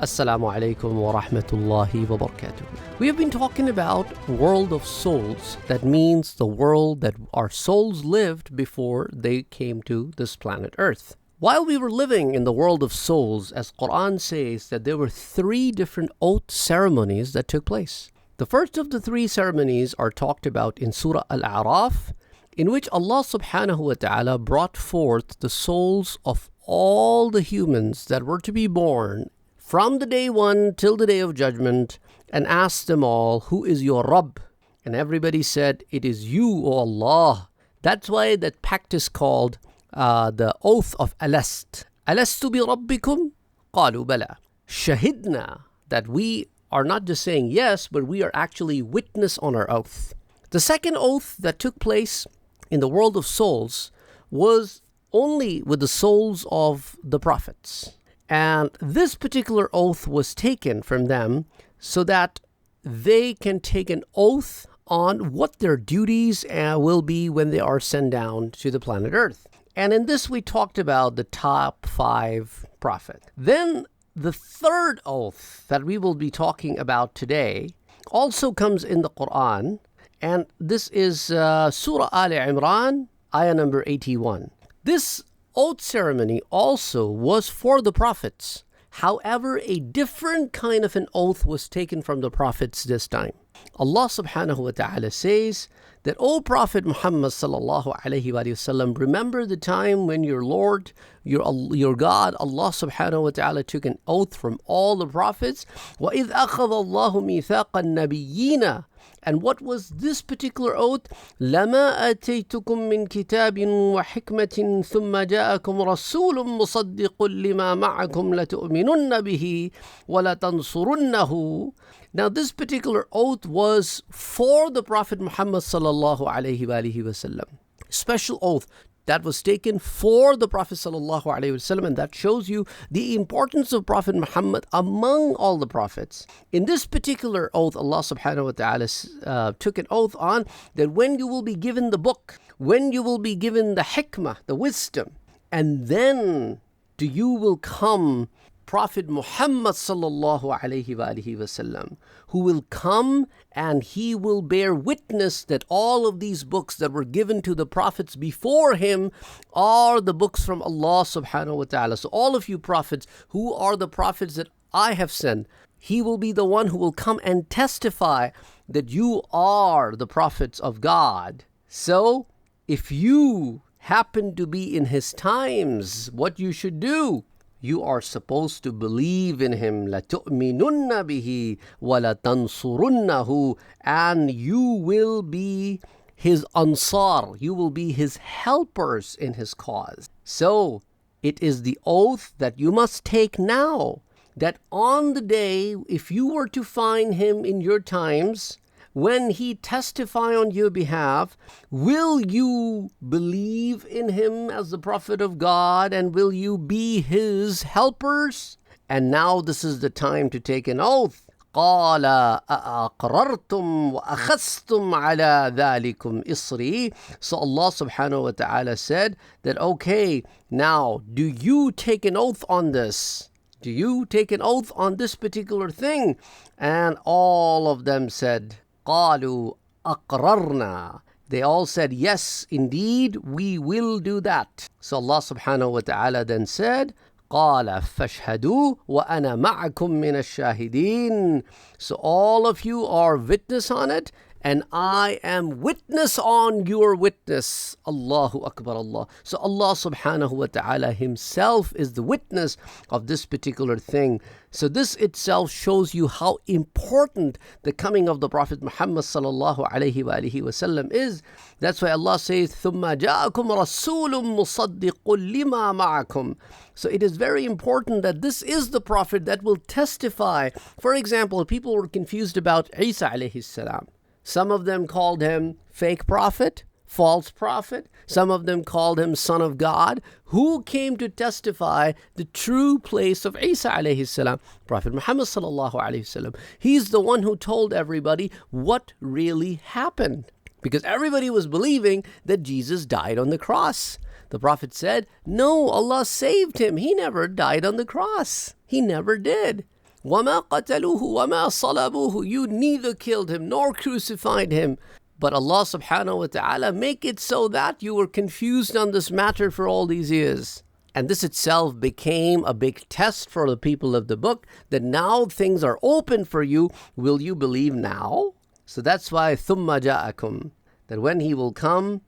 Assalamu alaikum wa rahmatullahi wa barakatuh. We have been talking about world of souls. That means the world that our souls lived before they came to this planet Earth. While we were living in the world of souls, as Quran says that there were 3 different oath ceremonies that took place. The first of the 3 ceremonies are talked about in Surah Al-A'raf, in which Allah subhanahu wa ta'ala brought forth the souls of all the humans that were to be born from the day 1 till the day of judgment, and asked them all, who is your Rabb? And everybody said, it is you, O Allah. That's why that pact is called the oath of Alast. Alastu bi Rabbikum? Qalu bala. Shahidna, that we are not just saying yes, but we are actually witness on our oath. The second oath that took place in the world of souls was only with the souls of the prophets. And this particular oath was taken from them so that they can take an oath on what their duties will be when they are sent down to the planet Earth. And in this we talked about the top 5 prophets. Then the third oath that we will be talking about today also comes in the Quran. And this is Surah Al-Imran, ayah number 81. This oath ceremony also was for the prophets. However, a different kind of an oath was taken from the prophets this time. Allah subhanahu wa ta'ala says that, O Prophet Muhammad sallallahu alayhi wa sallam, remember the time when your Lord, your God, Allah subhanahu wa ta'ala took an oath from all the prophets. وَإِذْ أَخَذَ اللَّهُ مِيثَاقَ النَّبِيِّينَ. And what was this particular oath? لَمَا أَتَيْتُكُم مِّن كِتَابٍ وَحِكْمَةٍ ثُمَّ جَاءَكُمْ رَسُولٌ مُصَدِّقٌ لِمَا مَعَكُمْ لَتُؤْمِنُنَّ بِهِ وَلَتَنْصُرُنَّهُ. Now this particular oath was for the Prophet Muhammad sallallahu alayhi wa sallam. Special oath that was taken for the Prophet sallallahu alaihi wasallam, and that shows you the importance of Prophet Muhammad among all the prophets. In this particular oath, Allah subhanahu wa ta'ala took an oath on that when you will be given the book, when you will be given the hikmah, the wisdom, and then you will come Prophet Muhammad sallallahu alayhi wa sallam, who will come and he will bear witness that all of these books that were given to the prophets before him are the books from Allah subhanahu wa ta'ala. So all of you prophets, who are the prophets that I have sent, he will be the one who will come and testify that you are the prophets of God. So if you happen to be in his times, what you should do? You are supposed to believe in him. لَتُؤْمِنُنَّ بِهِ وَلَتَنْصُرُنَّهُ. And you will be his ansar. You will be his helpers in his cause. So it is the oath that you must take now, that on the day, if you were to find him in your times, when he testify on your behalf, will you believe in him as the Prophet of God, and will you be his helpers? And now this is the time to take an oath. قَالَ أَأَقْرَرْتُمْ وَأَخَذْتُمْ عَلَى ذَلِكُمْ إِصْرِي. So Allah subhanahu wa ta'ala said that, okay, now do you take an oath on this? Do you take an oath on this particular thing? And all of them said, قالوا أقررنا. They all said, yes, indeed, we will do that. So Allah subhanahu wa ta'ala then said, قال فاشهدوا وأنا معكم من الشاهدين. So all of you are witness on it, and I am witness on your witness. Allahu Akbar Allah. So Allah subhanahu wa ta'ala himself is the witness of this particular thing. So this itself shows you how important the coming of the Prophet Muhammad sallallahu alayhi wa sallam is. That's why Allah says, ثُمَّ جَاءَكُمْ رَسُولٌ مُصَدِّقٌ لِمَا مَعَكُمْ. So it is very important that this is the Prophet that will testify. For example, people were confused about Isa alayhi salam. Some of them called him fake prophet, false prophet. Some of them called him son of God. Who came to testify the true place of Isa alayhi salam? Prophet Muhammad sallallahu alayhi wasallam. He's the one who told everybody what really happened, because everybody was believing that Jesus died on the cross. The Prophet said, no, Allah saved him. He never died on the cross. He never did. وَمَا قَتَلُوهُ وَمَا صَلَبُوهُ. You neither killed him nor crucified him. But Allah subhanahu wa ta'ala make it so that you were confused on this matter for all these years. And this itself became a big test for the people of the book, that now things are open for you. Will you believe now? So that's why ثُمَّ جَاءَكُمْ, that when he will come.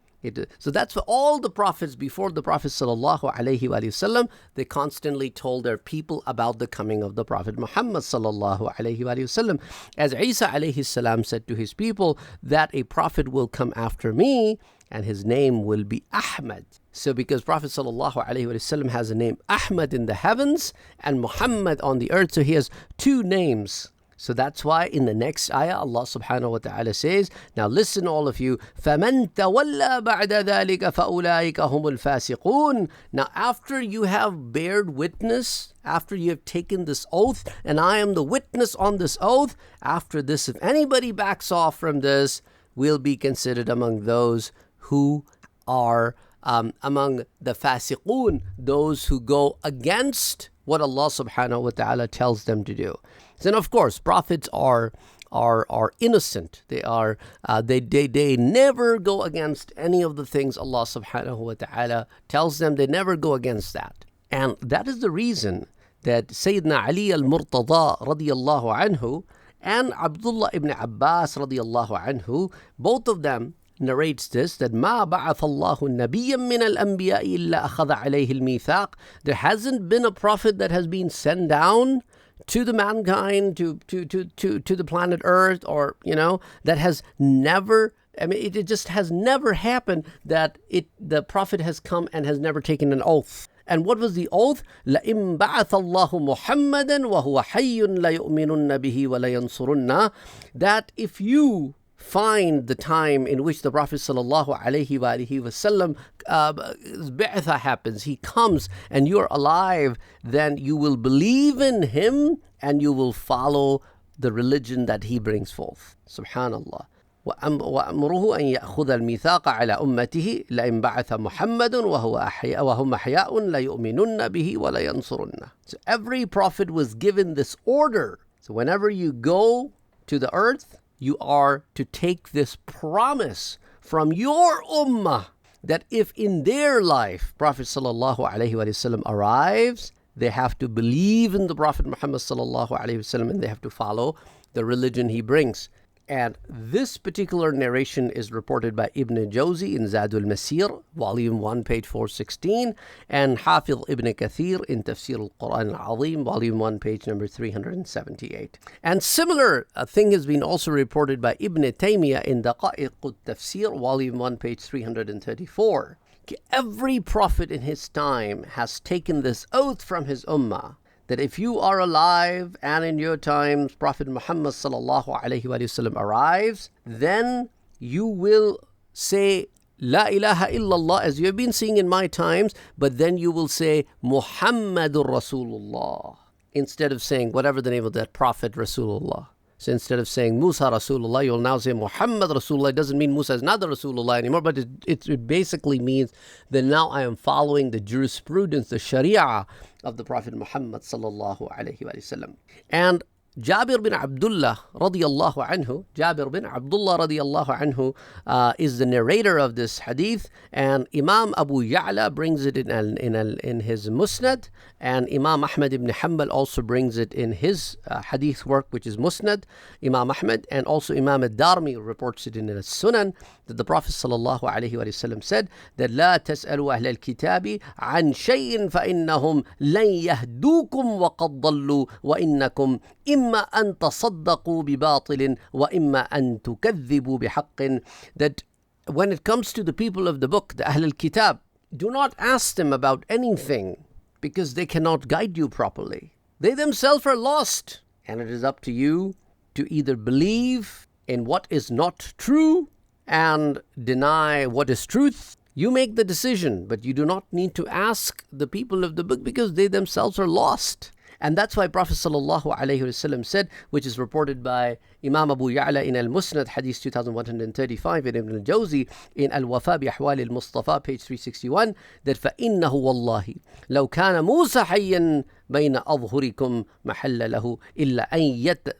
So that's why all the prophets before the Prophet sallallahu alaihi wasallam, they constantly told their people about the coming of the Prophet Muhammad sallallahu alaihi wasallam. As Isa alayhi salam said to his people, that a prophet will come after me and his name will be Ahmad. So because Prophet sallallahu alaihi wasallam has a name Ahmad in the heavens and Muhammad on the earth, so he has two names. So that's why in the next ayah, Allah subhanahu wa ta'ala says, now listen all of you, فَمَنْ تَوَلَّى بَعْدَ ذَلِكَ فَأُولَٰئِكَ هُمُ الْفَاسِقُونَ. Now after you have bared witness, after you have taken this oath, and I am the witness on this oath, after this, if anybody backs off from this, will be considered among those who are among the fasiqun, those who go against what Allah subhanahu wa ta'ala tells them to do. Then of course prophets are innocent. They never go against any of the things Allah subhanahu wa ta'ala tells them. They never go against that. And that is the reason that Sayyidina Ali al-Murtada radiyallahu anhu and Abdullah ibn Abbas radiyallahu anhu, both of them narrates this, that ما بعث الله نبيا من الأنبياء إلا أخذ عليه الميثاق. There hasn't been a prophet that has been sent down to the mankind, to the planet Earth, or that has never, it just has never happened that the prophet has come and has never taken an oath. And what was the oath? لَإِن بَعَثَ اللَّهُ مُحَمَّدًا وَهُوَ حَيٌّ لَيُؤْمِنُنَّ بِهِ وَلَيَنْصُرُنَّ. That if you find the time in which the Prophet sallallahu alaihi wasallam bi'atha happens, he comes and you're alive, then you will believe in him and you will follow the religion that he brings forth. Subhanallah. وأمره أن يأخذ الميثاق على أمته لئن بعث محمد وهم أحياء ليؤمنن به ولينصرنه. So every prophet was given this order. So whenever you go to the earth, you are to take this promise from your ummah that if in their life Prophet sallallahu alaihi wasallam arrives, they have to believe in the Prophet Muhammad sallallahu alaihi wasallam and they have to follow the religion he brings. And this particular narration is reported by Ibn Jawzi in Zadul Masir, volume 1, page 416, and Hafiz Ibn Kathir in Tafsir al-Quran al-Azim, volume 1, page number 378. And similar thing has been also reported by Ibn Taymiyyah in Daqa'iq al-Tafsir, volume 1, page 334. Every prophet in his time has taken this oath from his ummah, that if you are alive and in your times Prophet Muhammad sallallahu alaihi wasallam arrives, then you will say La ilaha illallah as you have been seeing in my times, but then you will say Muhammadur Rasulullah instead of saying whatever the name of that prophet Rasulullah. So instead of saying Musa Rasulullah, you'll now say Muhammad Rasulullah. It doesn't mean Musa is not the Rasulullah anymore, but it basically means that now I am following the jurisprudence, the Sharia of the Prophet Muhammad sallallahu alaihi wasallam. And Jabir bin Abdullah radiyallahu anhu is the narrator of this hadith, and Imam Abu Ya'la brings it in his Musnad, and Imam Ahmad ibn Hanbal also brings it in his hadith work, which is Musnad, Imam Ahmad, and also Imam al-Darmi reports it in his Sunan, that the Prophet sallallahu alaihi wasallam said that لا تسألوا أهل الكتاب عن شيء فإنهم لن يهدوكم وقد ضلوا وإنكم إما أن تصدقوا بباطل وإما أن تكذبوا بحق. That when it comes to the people of the book, the Ahl al-Kitab, do not ask them about anything because they cannot guide you properly. They themselves are lost, and it is up to you to either believe in what is not true and deny what is truth. You make the decision, but you do not need to ask the people of the book because they themselves are lost. And that's why Prophet ﷺ said, which is reported by Imam Abu Ya'la in Al-Musnad, Hadith 2135, and Ibn al-Jawzi in Al-Wafa bi Ahwal al-Mustafa, page 361, that فَإِنَّهُ وَاللَّهِ لَوْ كَانَ مُوسَى حَيًّا بَيْنَ أَظْهُرِكُمْ مَحَلَّ لَهُ إِلَّا أَن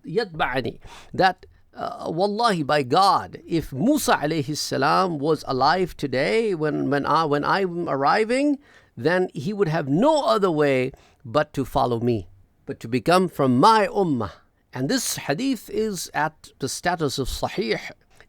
يَتْبَعَنِي. That Wallahi, by God, if Musa alayhi salam was alive today when I'm arriving, then he would have no other way but to follow me, but to become from my ummah. And this hadith is at the status of sahih.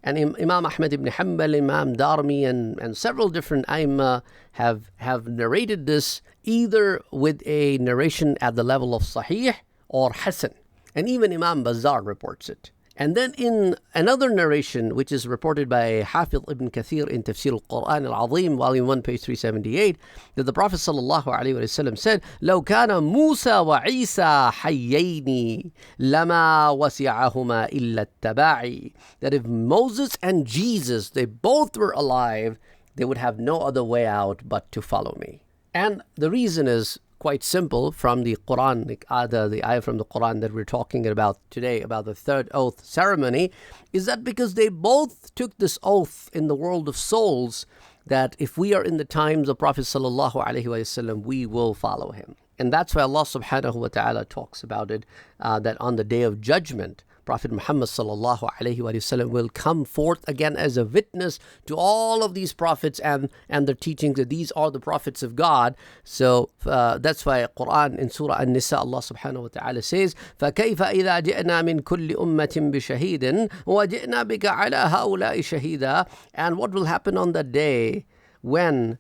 And Imam Ahmad ibn Hanbal, Imam Darmi, and several different Aimma have narrated this either with a narration at the level of sahih or hasan. And even Imam Bazzar reports it. And then in another narration, which is reported by Hafiz ibn Kathir in Tafsir al-Quran al-Azim, volume 1, page 378, that the Prophet ﷺ said, لَوْ كَانَ مُوسَى وَعِيسَى حَيَّيْنِ لَمَا وَسِعَهُمَا إِلَّا التَّبَاعِ. That if Moses and Jesus, they both were alive, they would have no other way out but to follow me. And the reason is quite simple from the Quran, the ayah from the Quran that we're talking about today, about the third oath ceremony, is that because they both took this oath in the world of souls that if we are in the times of Prophet ﷺ, we will follow him. And that's why Allah subhanahu wa ta'ala talks about it, that on the day of judgment, Prophet Muhammad sallallahu alaihi wasallam will come forth again as a witness to all of these prophets and their teachings that these are the prophets of God. So that's why Quran in Surah An-Nisa, Allah subhanahu wa ta'ala says, فَكَيْفَ إِذَا جِئْنَا مِنْ كُلِّ أُمَّةٍ بِشَهِيدٍ وَجِئْنَا بِكَ عَلَى هَؤُلَاءِ شَهِيدًا. And what will happen on that day when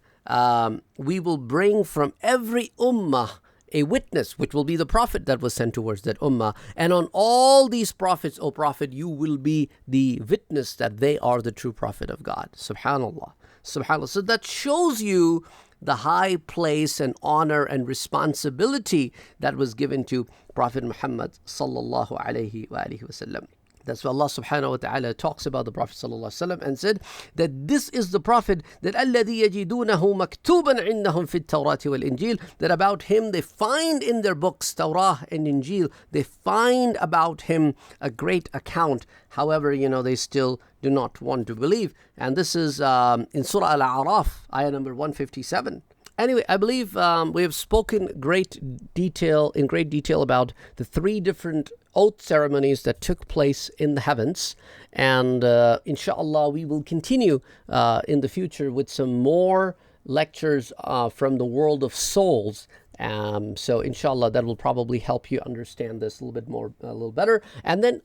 we will bring from every ummah a witness, which will be the prophet that was sent towards that ummah. And on all these prophets, O Prophet, you will be the witness that they are the true prophet of God. Subhanallah. Subhanallah. So that shows you the high place and honor and responsibility that was given to Prophet Muhammad sallallahu alaihi wasallam. That's why Allah subhanahu wa ta'ala talks about the Prophet sallallahu alaihi wasallam and said that this is the Prophet that الَّذِي يَجِدُونَهُ مَكْتُوبًا عِنْدَهُم فِي التَّوْرَاةِ وَالْإِنْجِيلِ, that about him they find in their books, Torah and Injil, they find about him a great account. However, they still do not want to believe. And this is in Surah Al-A'raf, ayah number 157. Anyway, I believe we have spoken in great detail about the three different oath ceremonies that took place in the heavens. And inshallah, we will continue in the future with some more lectures from the world of souls. So inshallah, that will probably help you understand this a little better. And then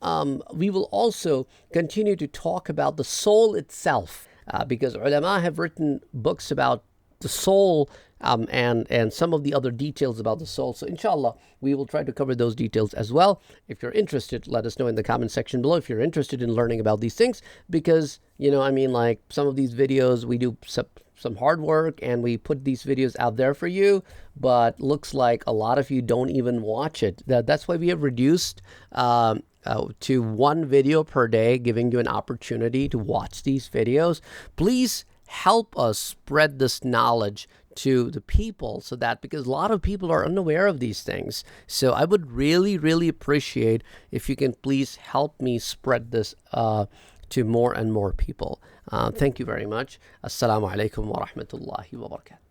we will also continue to talk about the soul itself, because ulama have written books about the soul and some of the other details about the soul. So inshallah, we will try to cover those details as well. If you're interested, let us know in the comment section below if you're interested in learning about these things, because, like some of these videos, we do some hard work and we put these videos out there for you, but looks like a lot of you don't even watch it. That's why we have reduced to one video per day, giving you an opportunity to watch these videos. Please help us spread this knowledge to the people, so that, because a lot of people are unaware of these things. So I would really, really appreciate if you can please help me spread this to more and more people. Thank you very much. Assalamu alaikum wa rahmatullahi wa barakatuh.